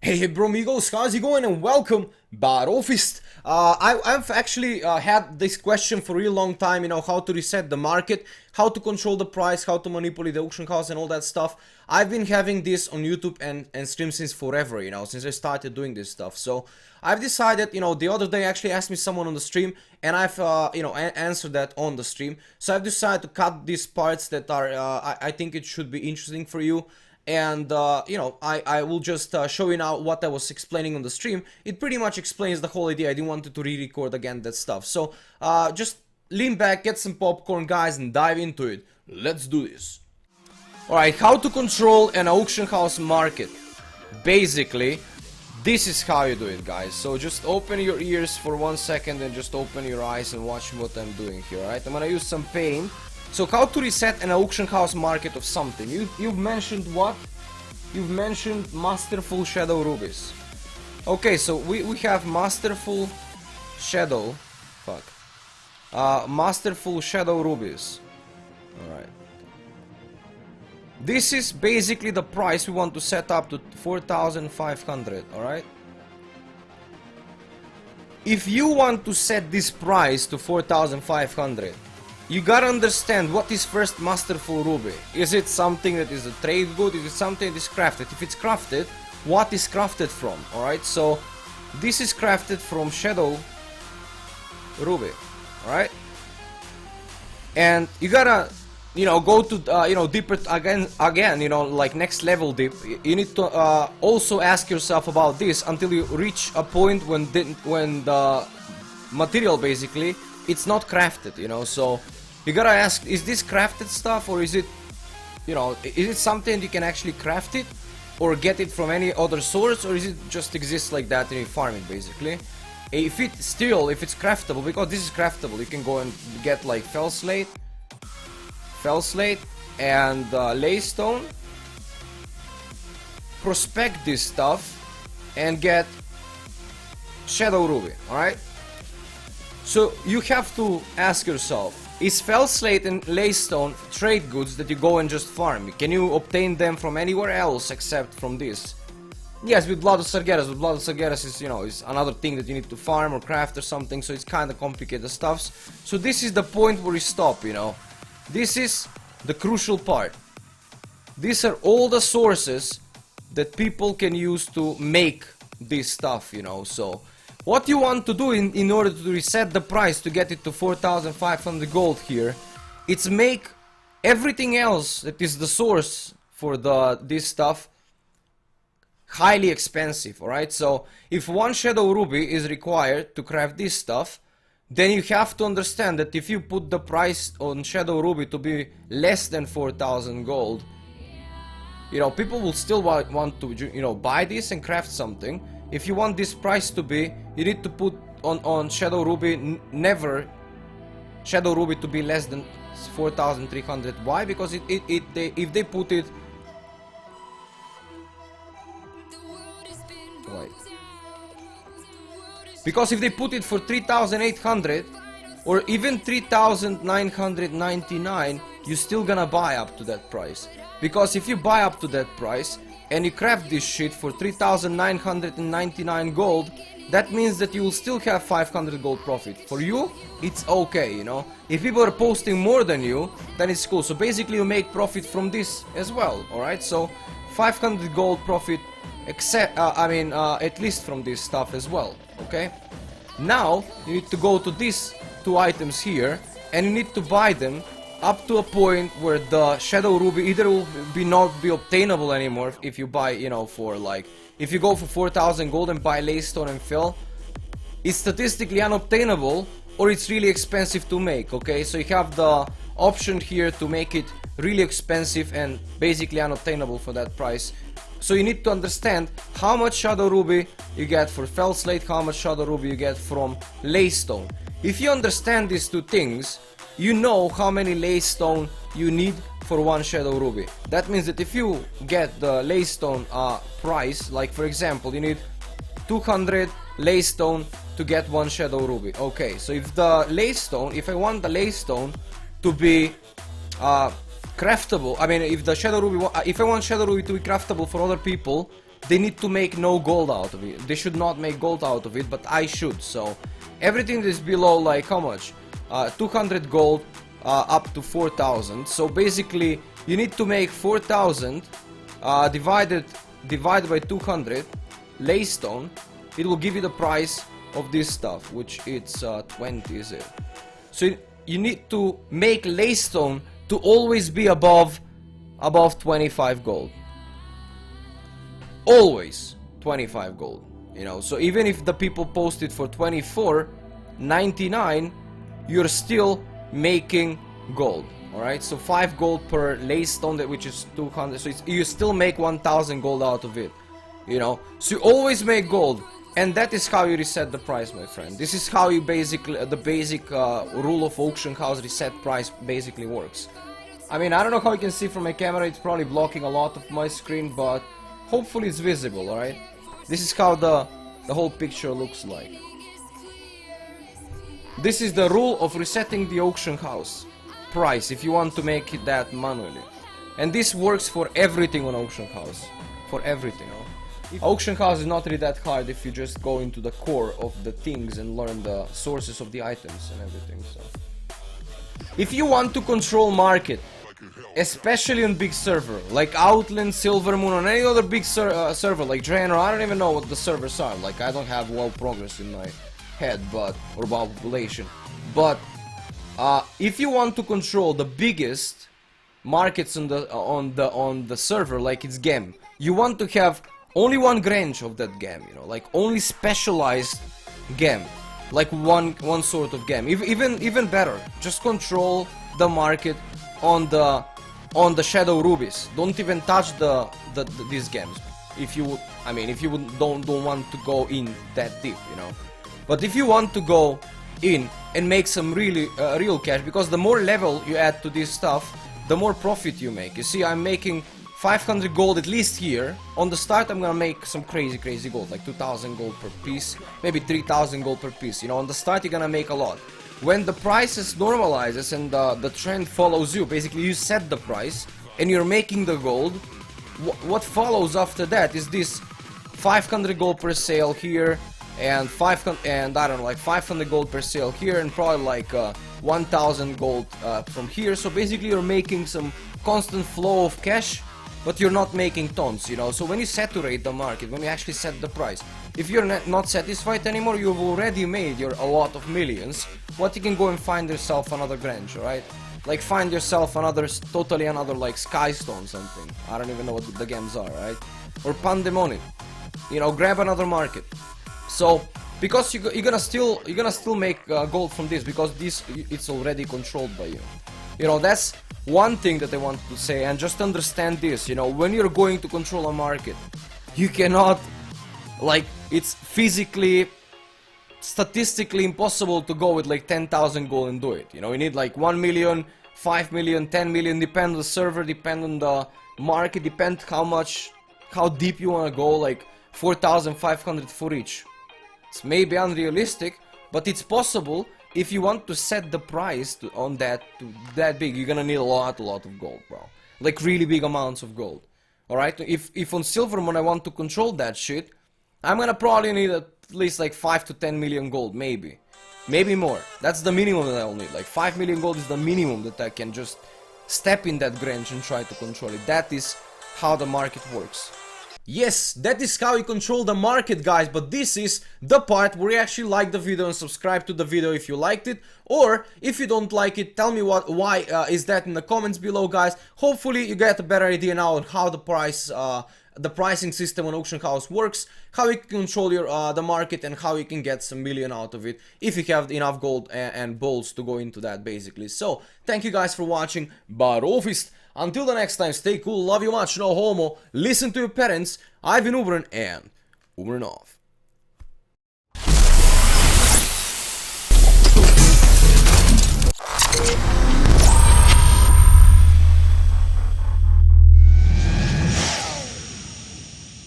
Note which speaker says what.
Speaker 1: Hey bromigos, how's it going and welcome Battlefist. I've actually had this question for a real long time, how to reset the market, how to control the price, how to manipulate the auction house and all that stuff. I've been having this on YouTube and stream since forever, since I started doing this stuff. So I've decided, the other day actually asked me someone on the stream and I've, answered that on the stream. So I've decided to cut these parts that are, I think it should be interesting for you. And I will just show you now what I was explaining on the stream. It pretty much explains the whole idea. I didn't want to re-record again that stuff. So just lean back, get some popcorn guys, and dive into it. Let's do this. Alright, how to control an auction house market. Basically, this is how you do it, guys. So just open your ears for 1 second and just open your eyes and watch what I'm doing here. Alright, I'm gonna use some paint. So how to reset an auction house market of something? You've mentioned what? You've mentioned Masterful Shadow Rubies. Okay, so we have Masterful Shadow. Masterful Shadow Rubies. Alright. This is basically the price we want to set up to 4,500, alright? If you want to set this price to 4,500, you gotta understand what is first Masterful Ruby. Is it something that is a trade good? Is it something that is crafted? If it's crafted, what is crafted from? Alright, so this is crafted from Shadow Ruby. Alright? And you gotta, go to, deeper again, like next level deep. You need to also ask yourself about this until you reach a point when the material basically, it's not crafted, so you gotta ask, is this crafted stuff or is it, is it something you can actually craft it or get it from any other source, or is it just exists like that and you farm it basically? If it's craftable, because this is craftable, you can go and get like fell slate and laystone, prospect this stuff and get Shadow Ruby, alright? So you have to ask yourself, is fell slate and laystone trade goods that you go and just farm? Can you obtain them from anywhere else except from this? Yes, with Blood of Sargeras. With Blood of Sargeras is, is another thing that you need to farm or craft or something, so it's kind of complicated stuffs. So this is the point where you stop, This is the crucial part. These are all the sources that people can use to make this stuff, so what you want to do in order to reset the price to get it to 4,500 gold here, it's make everything else that is the source for this stuff highly expensive, alright? So if one Shadow Ruby is required to craft this stuff, then you have to understand that if you put the price on Shadow Ruby to be less than 4,000 gold, people will still want to, buy this and craft something. If you want this price to be, you need to put on Shadow Ruby, never Shadow Ruby to be less than 4,300. Why? Because if they put it, wait. Because if they put it for 3,800 or even 3,999, you're still gonna buy up to that price. Because if you buy up to that price and you craft this shit for 3,999 gold, that means that you will still have 500 gold profit. For you, it's okay, If people are posting more than you, then it's cool. So basically you make profit from this as well, alright? So 500 gold profit, except, at least from this stuff as well, okay? Now, you need to go to these two items here, and you need to buy them up to a point where the Shadow Ruby either will not be obtainable anymore if you buy, for like, if you go for 4,000 gold and buy laystone and fill, it's statistically unobtainable or it's really expensive to make, okay? So you have the option here to make it really expensive and basically unobtainable for that price. So you need to understand how much Shadow Ruby you get for fell slate, how much Shadow Ruby you get from laystone. If you understand these two things, you know how many laystone you need for one Shadow Ruby. That means that if you get the laystone price, like for example, you need 200 laystone to get one Shadow Ruby. Okay, so if I want the laystone to be craftable, if I want Shadow Ruby to be craftable for other people, they need to make no gold out of it. They should not make gold out of it, but I should. So everything that is below, like how much? 200 gold up to 4,000. So basically you need to make 4,000 divided by 200 laystone. It will give you the price of this stuff, which it's 20, is it? So you need to make laystone to always be above 25 gold. Always 25 gold, you know. So even if the people post it for 24.99, you're still making gold. Alright, so 5 gold per laystone, which is 200, so you still make 1,000 gold out of it, you know. So you always make gold, and that is how you reset the price, my friend. This is how you basically, the basic rule of auction house reset price basically works. I mean, I don't know how you can see from my camera, it's probably blocking a lot of my screen, but hopefully it's visible, alright? This is how the whole picture looks like. This is the rule of resetting the auction house price if you want to make it that manually. And this works for everything on auction house. For everything, you know? Auction house is not really that hard if you just go into the core of the things and learn the sources of the items and everything, so. If you want to control market, especially on big server, like Outland, Silvermoon, or any other big server, like Draenor, I don't even know what the servers are, like I don't have well progress in my head, but, or about population, but if you want to control the biggest markets on the server, like it's game, you want to have only one branch of that game, you know, like only specialized game, like one sort of game. Even better, just control the market on the Shadow Rubies. Don't even touch these games. If you, I mean, if you don't want to go in that deep, you know. But if you want to go in and make some really real cash, because the more level you add to this stuff, the more profit you make. You see, I'm making 500 gold at least here. On the start I'm gonna make some crazy gold, like 2,000 gold per piece, maybe 3,000 gold per piece, you know. On the start you're gonna make a lot. When the prices normalizes and the trend follows you, basically you set the price and you're making the gold, what follows after that is this 500 gold per sale here, and I don't know, like 500 gold per sale here, and probably like 1,000 gold from here. So basically you're making some constant flow of cash, but you're not making tons, you know. So when you saturate the market, when you actually set the price, if you're not satisfied anymore, you've already made a lot of millions. What, you can go and find yourself another branch, right? Like find yourself totally another like Skystone something. I don't even know what the games are, right? Or Pandemonium, you know, grab another market. So because you're gonna still make gold from this, because it's already controlled by you. You know, that's one thing that I want to say, and just understand this, you know, when you're going to control a market, you cannot, like, it's physically, statistically impossible to go with like 10,000 gold and do it, you know. You need like 1 million, 5 million, 10 million, depend on the server, depend on the market, depend how deep you want to go, like 4,500 for each. It's maybe unrealistic, but it's possible. If you want to set the price to that big, you're gonna need a lot of gold, bro. Like really big amounts of gold. Alright? If on Silvermoon I want to control that shit, I'm gonna probably need at least like 5 to 10 million gold, maybe. Maybe more. That's the minimum that I'll need. Like 5 million gold is the minimum that I can just step in that branch and try to control it. That is how the market works. Yes, that is how you control the market, guys, but this is the part where you actually like the video and subscribe to the video if you liked it, or if you don't like it, tell me why is that in the comments below, guys. Hopefully you get a better idea now on how the pricing system on auction house works, how you can control your the market, and how you can get some million out of it if you have enough gold and balls to go into that, basically. So thank you guys for watching. Barofist. Until the next time, stay cool, love you much, no homo, listen to your parents. I've been Uberen, and Uberen off.